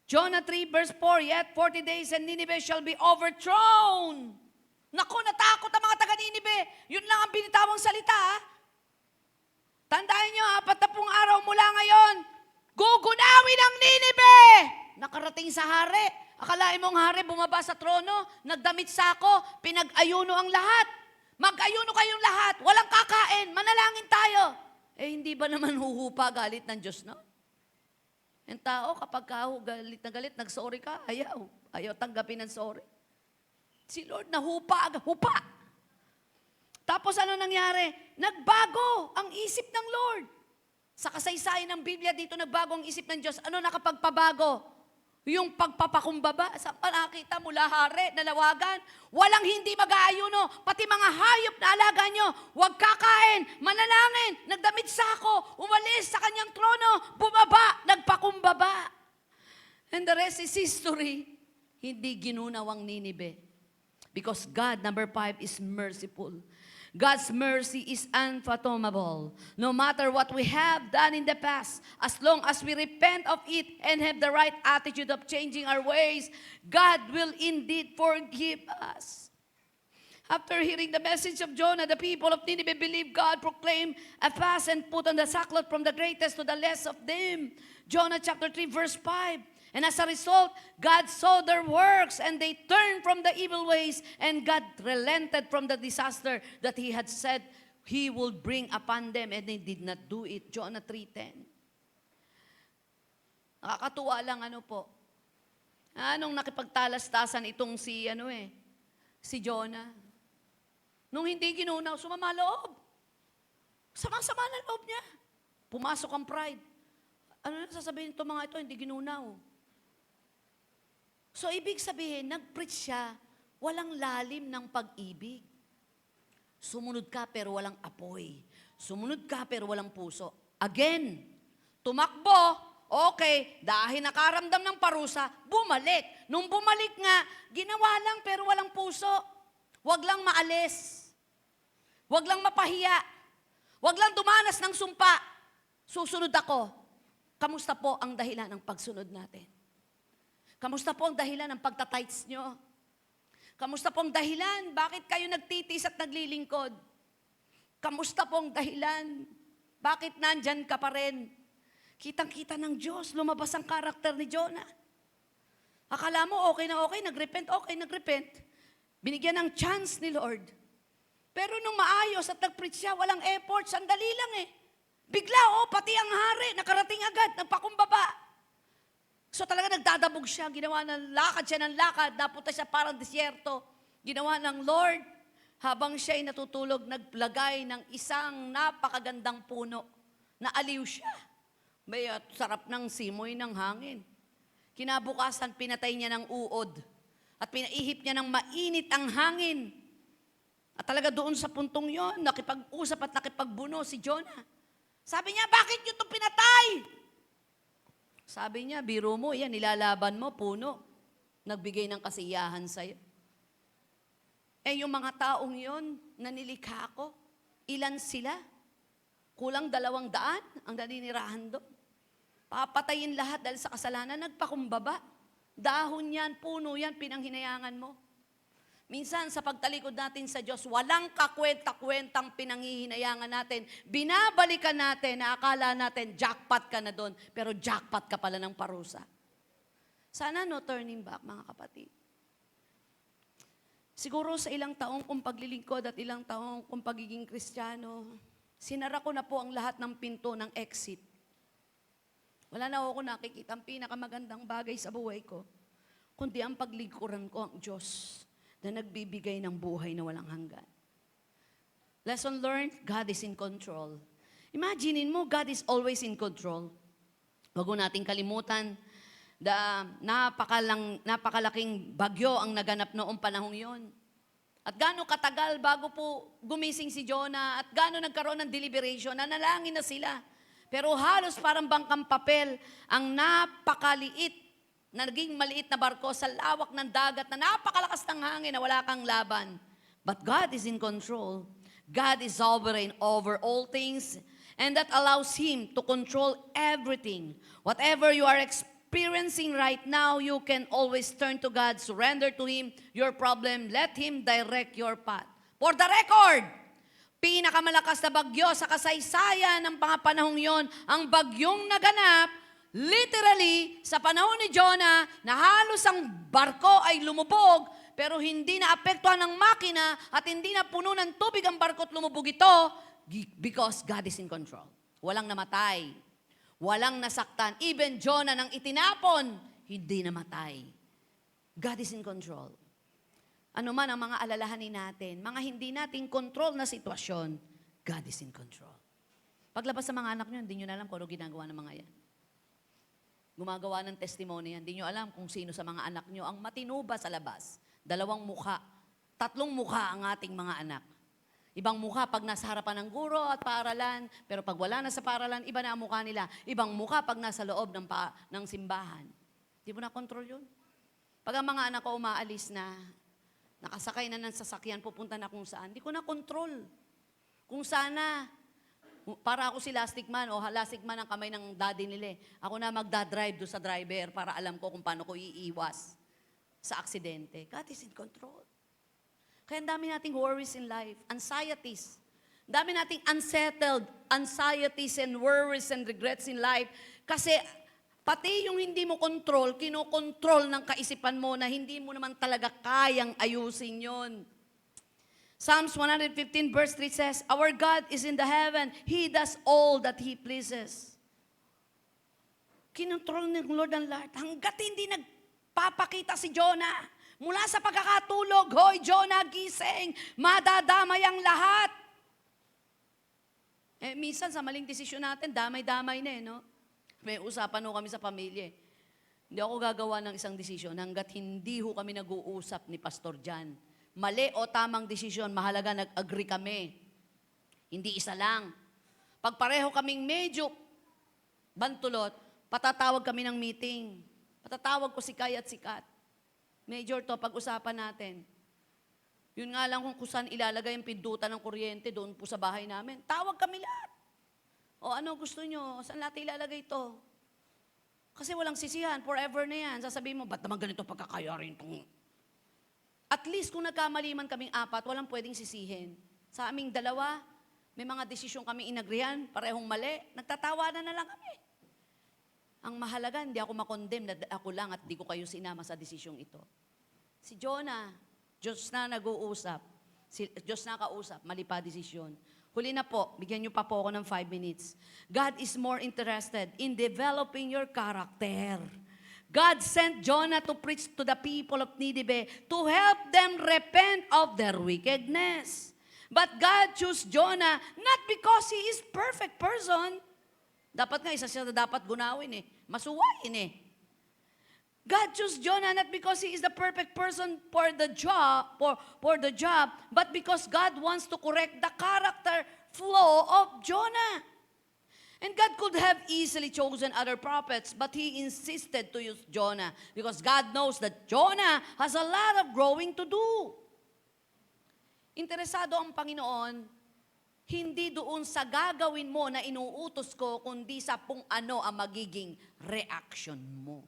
Jonah 3 verse 4, yet 40 days and Nineveh shall be overthrown. Naku, natakot ang mga taga-Nineveh. Yun lang ang binitawang salita. Tandaan nyo, 40 araw mula ngayon, gugunawin ang Nineveh! Nakarating sa hari. Akalain mong hari, bumaba sa trono, nagdamit sako, pinag-ayuno ang lahat. Mag-ayuno kayong lahat, walang kakain, manalangin tayo. Eh, hindi ba naman huhupa galit ng Diyos, no? Yung tao, kapag galit na galit, nag-sorry ka, ayaw. Ayaw tanggapin ng sorry. Si Lord, nahupa, hupa. Tapos ano nangyari? Nagbago ang isip ng Lord. Sa kasaysayan ng Biblia, dito nagbago ang isip ng Diyos. Ano nakapagpabago? Yung pagpapakumbaba. Saan pa nakita mula hari, nalawagan? Walang hindi mag-aayuno. Pati mga hayop na alaga nyo. Huwag kakain, manalangin, nagdamit sako, umalis sa kanyang trono, bumaba, nagpakumbaba. And the rest is history. Hindi ginunaw ang Nineveh. Because God, number 5, is merciful. God's mercy is unfathomable. No matter what we have done in the past, as long as we repent of it and have the right attitude of changing our ways, God will indeed forgive us. After hearing the message of Jonah, the people of Nineveh believed God, proclaimed a fast, and put on the sackcloth from the greatest to the less of them. Jonah chapter 3 verse 5. And as a result, God saw their works and they turned from the evil ways, and God relented from the disaster that He had said He would bring upon them, and they did not do it. Jonah 3:10. Nakakatuwa lang po. Anong nakipagtalastasan itong si Jonah. Nung hindi ginunaw, sumama loob. Sama-sama na loob niya. Pumasok ang pride. Ano na sasabihin itong mga ito, hindi ginunaw. So, ibig sabihin, nag-preach siya, walang lalim ng pag-ibig. Sumunod ka pero walang apoy. Sumunod ka pero walang puso. Again, tumakbo, okay, dahil nakaramdam ng parusa, bumalik. Nung bumalik nga, ginawa lang pero walang puso. Huwag lang maalis. Huwag lang mapahiya. Huwag lang dumanas ng sumpa. Susunod ako. Kamusta po ang dahilan ng pagsunod natin? Kamusta po ang dahilan ng pagtatights nyo? Kamusta po ang dahilan? Bakit kayo nagtitis at naglilingkod? Kamusta po ang dahilan? Bakit nandyan ka pa rin? Kitang-kita ng Diyos, lumabas ang karakter ni Jonah. Akala mo okay na okay, nagrepent. Binigyan ng chance ni Lord. Pero nung maayos at nag-preach siya, walang effort, sandali lang Bigla, pati ang hari, nakarating agad, nagpakumbaba. So talaga nagdadabog siya, ginawa ng lakad, napunta siya parang disyerto. Ginawa ng Lord, habang siya ay natutulog, naglagay ng isang napakagandang puno. Naaliw siya. May sarap ng simoy ng hangin. Kinabukasan, pinatay niya ng uod. At pinaihip niya ng mainit ang hangin. At talaga doon sa puntong yon, nakipag-usap at nakipagbuno si Jonah. Sabi niya, bakit niyo ito pinatay? Sabi niya, biro mo, yan, nilalaban mo, puno. Nagbigay ng kasiyahan sa'yo. Yung mga taong yon, nanilikha ko, ilan sila? Kulang 200 ang naninirahan doon. Papatayin lahat dahil sa kasalanan, nagpakumbaba. Dahon yan, puno yan, pinanghinayangan mo. Minsan sa pagtalikod natin sa Diyos, walang kakwenta-kwentang pinanghihinayangan natin. Binabalikan natin na akala natin jackpot ka na doon, pero jackpot ka pala ng parusa. Sana no turning back, mga kapatid. Siguro sa ilang taong kong paglilingkod at ilang taong kong pagiging Kristiyano, sinara ko na po ang lahat ng pinto ng exit. Wala na ako nakikita ang pinakamagandang bagay sa buhay ko, kundi ang paglingkuran ko ang Diyos na nagbibigay ng buhay na walang hanggan. Lesson learned, God is in control. Imaginin mo, God is always in control. Huwag mo nating kalimutan, napakalaking bagyo ang naganap noong panahong yon. At gaano katagal bago po gumising si Jonah, at gaano nagkaroon ng deliberation, nanalangin na sila. Pero halos parang bangkang papel ang napakaliit, naging maliit na barko sa lawak ng dagat na napakalakas ng hangin na wala kang laban. But God is in control. God is sovereign over all things, and that allows Him to control everything. Whatever you are experiencing right now, you can always turn to God, surrender to Him your problem, let Him direct your path. For the record, pinakamalakas na bagyo sa kasaysayan ng mga panahong yon, ang bagyong naganap, literally, sa panahon ni Jonah, na halos ang barko ay lumubog, pero hindi na apektuhan ng makina at hindi na puno ng tubig ang barko at lumubog ito because God is in control. Walang namatay. Walang nasaktan. Even Jonah nang itinapon, hindi namatay. God is in control. Ano man ang mga alalahanin natin, mga hindi nating control na sitwasyon, God is in control. Paglabas sa mga anak nyo, hindi nyo na alam kung ano ginagawa ng mga yan. Gumagawa ng testimony yan, hindi nyo alam kung sino sa mga anak nyo ang matinuba sa labas. 2 mukha, 3 mukha ang ating mga anak. Ibang mukha pag nasa harapan ng guro at paaralan, pero pag wala na sa paaralan, iba na ang mukha nila. Ibang mukha pag nasa loob ng simbahan. Di mo na control yun. Pag ang mga anak ko umaalis na, nakasakay na ng sasakyan, pupunta na kung saan, di ko na control. Kung sana, para ako si lastic man o lastic man ang kamay ng daddy nila. Ako na magdadrive do sa driver para alam ko kung paano ko iiwas sa aksidente. God is in control. Kaya ang dami nating worries in life, anxieties. Ang dami nating unsettled anxieties and worries and regrets in life. Kasi pati yung hindi mo control, kinokontrol ng kaisipan mo na hindi mo naman talaga kayang ayusin yon. Psalms 115 verse 3 says, Our God is in the heaven. He does all that He pleases. Kinontrol ng Lord ang lahat. Hanggat hindi nagpapakita si Jonah, mula sa pagkakatulog, Hoy Jonah, gising, madadamay ang lahat. Minsan sa maling desisyon natin, damay-damay na no? May usapan ho kami sa pamilya. Hindi ako gagawa ng isang desisyon hanggat hindi ho kami nag-uusap ni Pastor Jan. Mali o tamang desisyon, mahalaga nag-agree kami. Hindi isa lang. Pag pareho kaming medyo bantulot, patatawag kami ng meeting. Patatawag ko si Kay at si Kat. Major to, pag-usapan natin. Yun nga lang kung saan ilalagay yung pindutan ng kuryente doon po sa bahay namin. Tawag kami lahat. O ano gusto nyo? Saan natin ilalagay ito? Kasi walang sisihan. Forever na yan. Sasabihin mo, ba't naman ganito pagkakayarin itong... At least kung nagkamali man kaming 4, walang pwedeng sisihin. Sa aming 2, may mga desisyon kami inagrihan, parehong mali. Nagtatawanan na lang kami. Ang mahalaga, hindi ako makondemn na ako lang at di ko kayo sinama sa desisyong ito. Si Jonah, Diyos na nag-uusap. Diyos na kausap, mali pa desisyon. Huli na po, bigyan niyo pa po ako ng 5 minutes. God is more interested in developing your character. God sent Jonah to preach to the people of Nineveh to help them repent of their wickedness. But God chose Jonah not because he is perfect person. Dapat nga, isa siya dapat gunawin Masuwain God chose Jonah not because he is the perfect person for the job, but because God wants to correct the character flaw of Jonah. And God could have easily chosen other prophets, but He insisted to use Jonah because God knows that Jonah has a lot of growing to do. Interesado ang Panginoon, hindi doon sa gagawin mo na inuutos ko, kundi sa kung ano ang magiging reaction mo.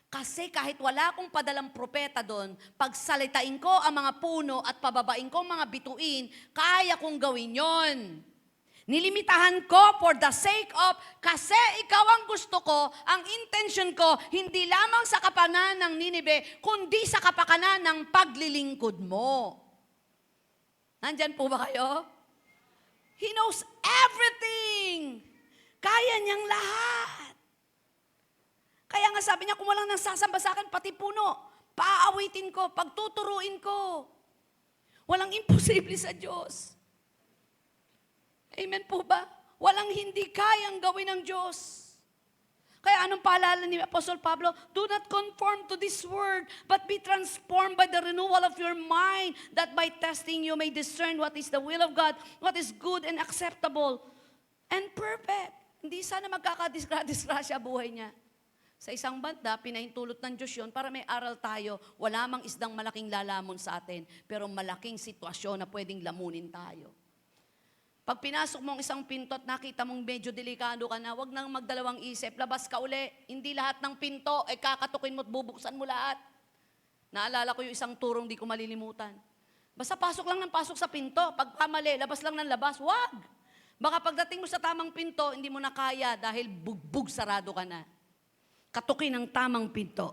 Kasi kahit wala akong padalang propeta doon, pagsalitain ko ang mga puno at pababain ko ang mga bituin, kaya kong gawin yon. Nilimitahan ko for the sake of, kasi ikaw ang gusto ko, ang intention ko, hindi lamang sa kapakanan ng Nineveh, kundi sa kapakanan ng paglilingkod mo. Nandyan po ba kayo? He knows everything. Kaya niyang lahat. Kaya nga sabi niya, kung walang nagsasamba sa akin, pati puno, paawitin ko, pagtuturuin ko. Walang imposible sa Diyos. Amen po ba? Walang hindi kayang gawin ng Diyos. Kaya anong paalala ni Apostle Pablo? Do not conform to this world, but be transformed by the renewal of your mind, that by testing you may discern what is the will of God, what is good and acceptable and perfect. Hindi sana magkakadisgrasya buhay niya. Sa isang banda, pinahintulot ng Diyos yun para may aral tayo. Wala mang isdang malaking lalamon sa atin, pero malaking sitwasyon na pwedeng lamunin tayo. Pag pinasok mo ang isang pinto at nakita mong medyo delikado ka na, huwag nang magdalawang isip, labas ka uli. Hindi lahat ng pinto ay kakatukin mo at bubuksan mo lahat. Naalala ko yung isang turong di ko malilimutan. Basta pasok lang ng pasok sa pinto. Pag kamali, labas lang ng labas. Wag! Baka pagdating mo sa tamang pinto, hindi mo na kaya dahil bugbog sarado ka na. Katukin ang tamang pinto.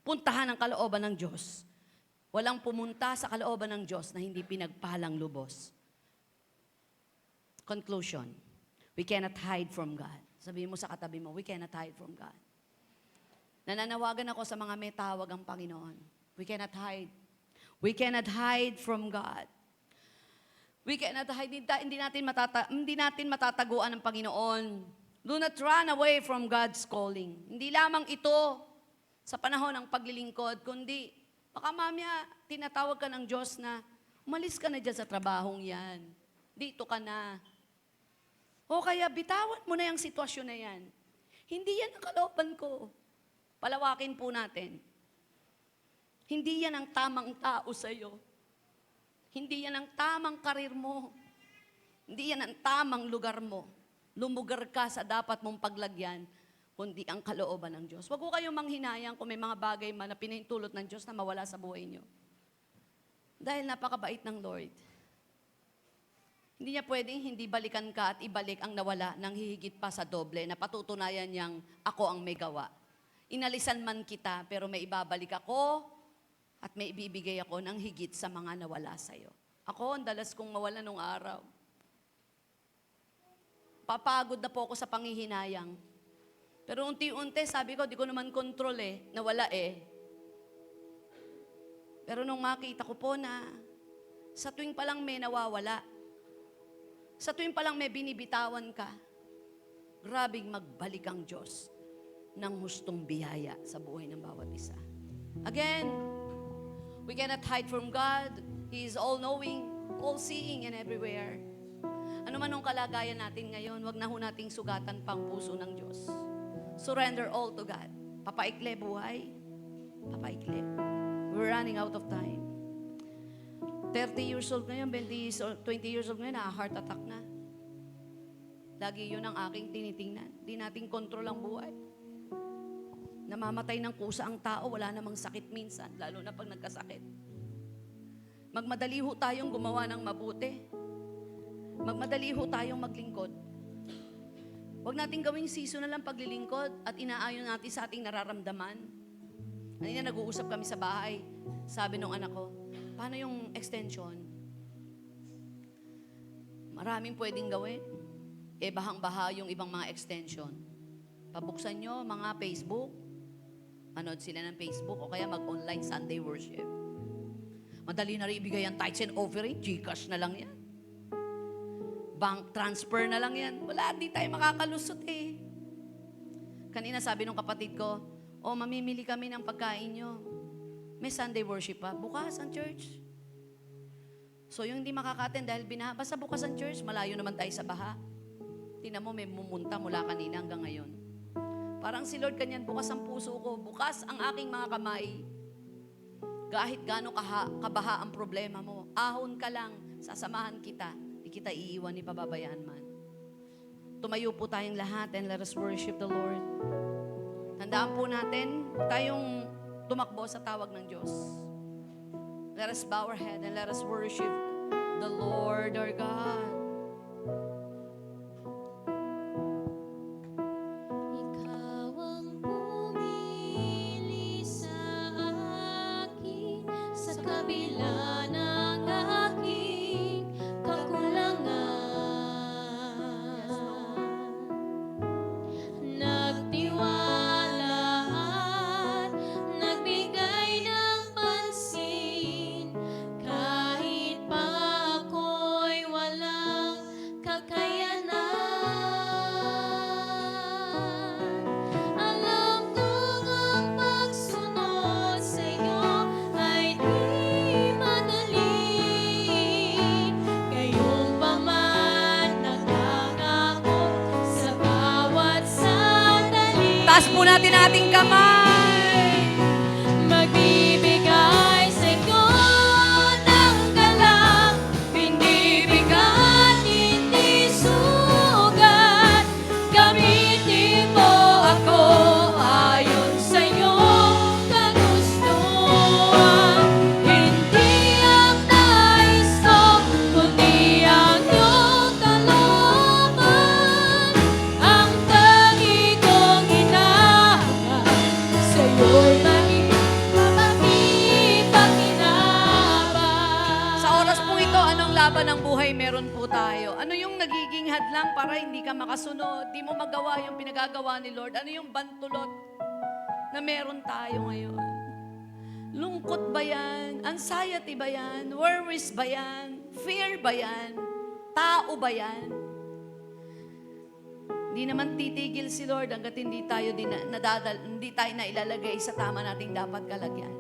Puntahan ang kalooban ng Diyos. Walang pumunta sa kalooban ng Diyos na hindi pinagpalang lubos. Conclusion, we cannot hide from God. Sabihin mo sa katabi mo, we cannot hide from God. Nananawagan ako sa mga may tawag ang Panginoon. We cannot hide. We cannot hide from God. We cannot hide. Hindi natin matataguan ang Panginoon. Do not run away from God's calling. Hindi lamang ito sa panahon ng paglilingkod, kundi baka mamaya tinatawag ka ng Diyos na umalis ka na dyan sa trabahong yan. Dito ka na. O kaya bitawan mo na yung sitwasyon na yan. Hindi yan ang kalooban ko. Palawakin po natin. Hindi yan ang tamang tao sa'yo. Hindi yan ang tamang karir mo. Hindi yan ang tamang lugar mo. Lumugar ka sa dapat mong paglagyan, kundi ang kalooban ng Diyos. Huwag ko kayong manghinayang kung may mga bagay man na pinahintulot ng Diyos na mawala sa buhay niyo. Dahil napakabait ng Lord. Hindi niya pwedeng hindi balikan ka at ibalik ang nawala ng hihigit pa sa doble na patutunayan niyang ako ang may gawa. Inalisan man kita, pero may ibabalik ako at may ibibigay ako ng higit sa mga nawala sa'yo. Ako, ang dalas kong mawala nung araw. Papagod na po ako sa panghihinayang. Pero unti-unti, sabi ko, di ko naman kontrol nawala Pero nung makita ko po na sa tuwing palang may nawawala, sa tuwing palang may binibitawan ka, grabing magbalik ang Diyos ng hustong biyaya sa buhay ng bawat isa. Again, we cannot hide from God. He is all-knowing, all-seeing, and everywhere. Ano man ang kalagayan natin ngayon, wag na ho nating sugatan pang puso ng Diyos. Surrender all to God. Papaikli buhay. Papaikli. We're running out of time. 30 years old ngayon, 20 years old ngayon, heart attack na. Lagi yun ang aking tinitingnan. Di natin kontrol ang buhay. Namamatay ng kusa ang tao, wala namang sakit minsan, lalo na pag nagkasakit. Magmadali ho tayong gumawa ng mabuti. Magmadali ho tayong maglingkod. Huwag natin gawing season na lang paglilingkod at inaayon natin sa ating nararamdaman. Kanina nag-uusap kami sa bahay. Sabi nung anak ko, paano yung extension? Maraming pwedeng gawin. Bahang-baha yung ibang mga extension. Pabuksan nyo mga Facebook. Manood sila ng Facebook o kaya mag-online Sunday worship. Madali na rin ibigay ang tithes and offering. GCash na lang yan. Bank transfer na lang yan. Wala, di tayo makakalusot Kanina sabi nung kapatid ko, mamimili kami ng pagkain nyo. May Sunday worship pa. Bukas ang church. So yung hindi makaka-attend dahil binaha, basta bukas ang church, malayo naman tayo sa baha. Tingnan mo, may mumunta mula kanina hanggang ngayon. Parang si Lord kanyan, bukas ang puso ko, bukas ang aking mga kamay. Kahit gaano kabaha ang problema mo, ahon ka lang, sasamahan kita. Di kita iiwan ni pababayaan man. Tumayo po tayong lahat and let us worship the Lord. Tandaan po natin, tayong tumakbo sa tawag ng Diyos. Let us bow our head and let us worship the Lord our God. Ikaw ang pumili sa akin sa kabila ng aking kakulangan. Nagtiwala at nagbigay ng pansin kahit pa ako'y wala. Itaas po natin ang ating kamay. Magbibigay sa'yo ng galak, hindi bigat, hindi sugat. Gamitin mo ako ayon sa iyong kagustuhan. Hindi ang nais ko, kundi ang iyong kalooban. Ang tangi kong hinahanap sa'yo'y maging mapagpapakinabang. Sa oras po ito, anong laban ng buhay meron po tayo? Ano yung nagiging hadlang para hindi ka makasunod? Di mo magawa yung pinagagawa ni Lord? Ano yung bantulot na meron tayo ngayon? Lungkot ba yan? Anxiety ba yan? Worries ba yan? Fear ba yan? Tao ba yan? Hindi naman titigil si Lord hanggat hindi tayo hindi tayo nailalagay sa tama nating dapat kalagyan.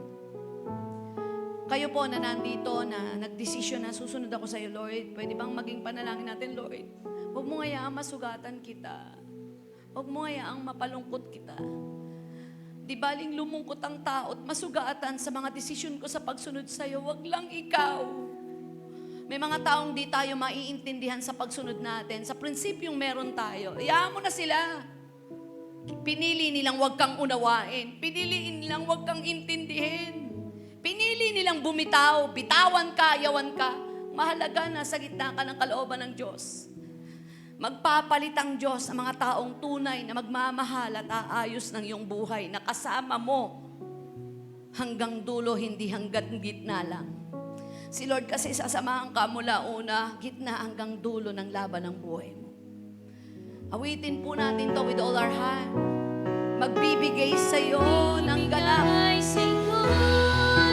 Kayo po na nandito na nagdesisyon na susunod ako sa iyo, Lord, pwede bang maging panalangin natin, Lord? Huwag mo hayaang masugatan kita. Huwag mo hayaang mapalungkot kita. Di baling lumungkot ang tao at masugatan sa mga desisyon ko sa pagsunod sa iyo, wag lang ikaw. May mga taong di tayo maiintindihan sa pagsunod natin, sa prinsipyong meron tayo. Hayaan mo na sila. Pinili nilang wag kang unawain. Pinili nilang wag kang intindihin. Pinili nilang bumitaw, bitawan ka, yawan ka. Mahalaga na sa gitna ka ng kalooban ng Diyos. Magpapalit ang Diyos sa mga taong tunay na magmamahal at aayos ng iyong buhay na kasama mo hanggang dulo, hindi hanggang gitna lang. Si Lord kasi sasamahan ka mula una, gitna hanggang dulo ng laban ng buhay mo. Awitin po natin to with all our heart. Magbibigay sa iyo ng galak. Bigay sa'yo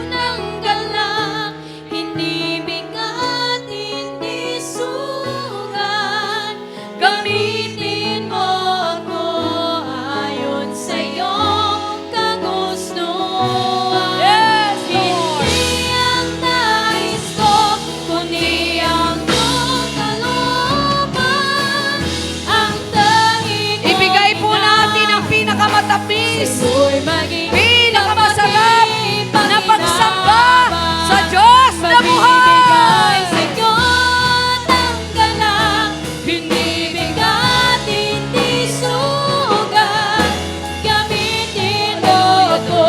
ng galak, hindi bigat, hindi sugat. Gamitin mo ako ayon sa iyong kagustuhan. Yes, Lord! Hindi ang nais ko, kundi ang iyong kalooban. Ang tanging kong Ibigay po natin ang pinakamatapis, sa'yo'y maging pinakamasarap na pagsamba sa kapakinabangan. Diyos na buhay. Magbibigay sa'yo ng galak, hindi bigat, hindi sugat. Gamitin mo ako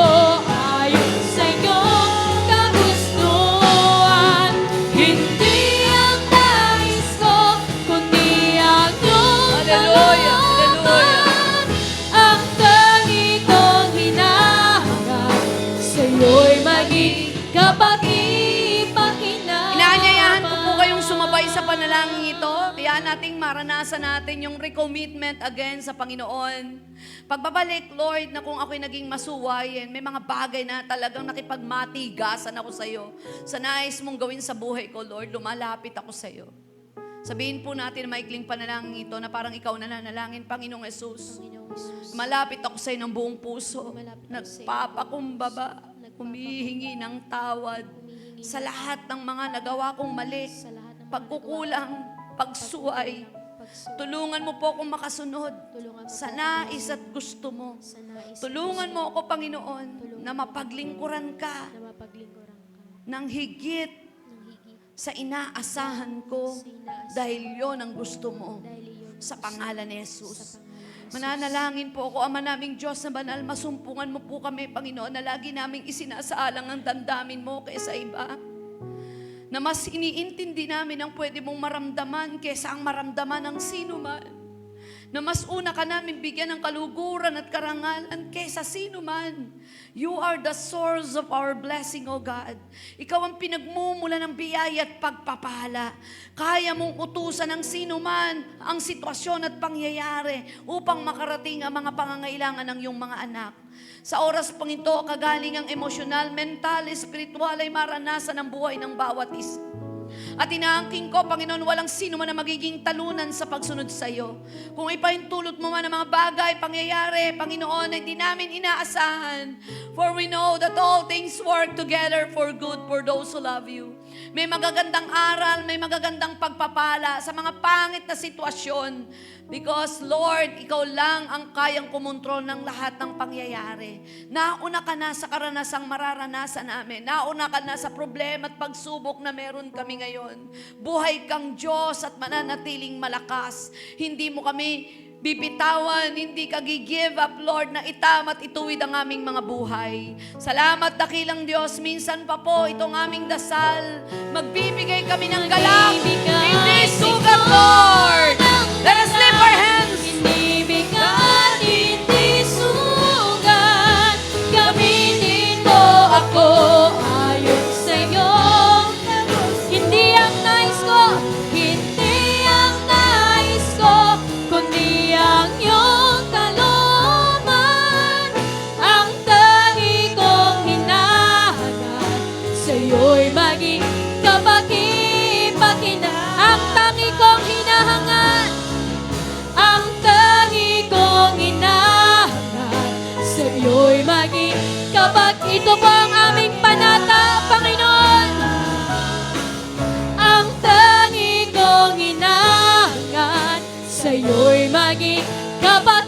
ayon sa iyong kagustuhan. Hindi ang nais ko, kundi ang iyong Hallelujah, hallelujah. kalooban. Ang tangi kong hinahanap sa'yo'y maging kapag-ipakinabang. Inaanyayahan ko po kayong sumabay sa panalangin ito. Kaya nating maranasan natin yung recommitment again sa Panginoon. Pagbabalik, Lord, na kung ako'y naging masuwayin, may mga bagay na talagang nakipagmatigasan ako sa iyo. Sa nais mong gawin sa buhay ko, Lord, lumalapit ako sa iyo. Sabihin po natin na maikling panalangin ito na parang ikaw nananalangin, Panginoong Jesus. Panginoong Jesus, Malapit ako sa iyo ng buong puso. Malapit ako sa iyo. Nagpapakumbaba, humihingi ng tawad humihingi sa lahat ng mga nagawa kong mali, sa lahat ng mga pagkukulang, pagsuway. pagsuway. Tulungan mo po akong makasunod Tulungan mo sa po nais at gusto mo. sa nais Tulungan mo ako, Panginoon, Tulungan na mapaglingkuran ka na mapaglingkuran ka ng higit ng higit sa inaasahan ko sa inaasahan dahil yon ang gusto mo. dahil iyon Sa pangalan ni sa Jesus. pangalan ni Jesus. Mananalangin po ako, Ama naming Diyos na banal, masumpungan mo po kami, Panginoon, na lagi naming isinasaalang ang damdamin mo kaysa iba. Na mas iniintindi namin ang pwede mong maramdaman kaysa ang maramdaman ng sino man. Na mas una ka namin bigyan ng kaluguran at karangalan kaysa sino man. You are the source of our blessing, O God. Ikaw ang pinagmumula ng biyaya at pagpapala. Kaya mong utusan ng sino man ang sitwasyon at pangyayari upang makarating ang mga pangangailangan ng iyong mga anak. Sa oras pang ito, kagalingang emosyonal, mental, espiritual ay maranasan ang buhay ng bawat isa. At inaangking ko, Panginoon, walang sino man na magiging talunan sa pagsunod sa iyo. Kung ipahintulot mo man ang mga bagay, pangyayari, Panginoon, na hindi namin inaasahan. For we know that all things work together for good for those who love you. may magagandang aral, may magagandang pagpapala sa mga pangit na sitwasyon. Because Lord, Ikaw lang ang kayang kumontrol ng lahat ng pangyayari. Nauna ka na sa karanasang mararanasan namin. Nauna ka na sa problema at pagsubok na meron kami ngayon. Buhay kang Diyos at mananatiling malakas. Hindi mo kami bibitawan, hindi ka give up, Lord, na itamat ituwid ang aming mga buhay. Salamat, dakilang Diyos. Minsan pa po, itong aming dasal, magbibigay kami ng galak. Hindi sugat, Lord. Let us lift our hands. Hindi bigat, hindi sugat. Gamitin mo ako ayon sa'yo. Hindi ang nais ko, hindi ang nais ko, kundi ang iyong kalooban. Ang tangi kong hinahanap, sa'yo'y maging kapaki-pakinabang. Ang tangi kong hinahangad, ang tangi kong hinahanap, sa'yo'y maging kapag ito po ang aming panata, Panginoon. Ang tangi kong hinahangad, sa'yo'y maging kapag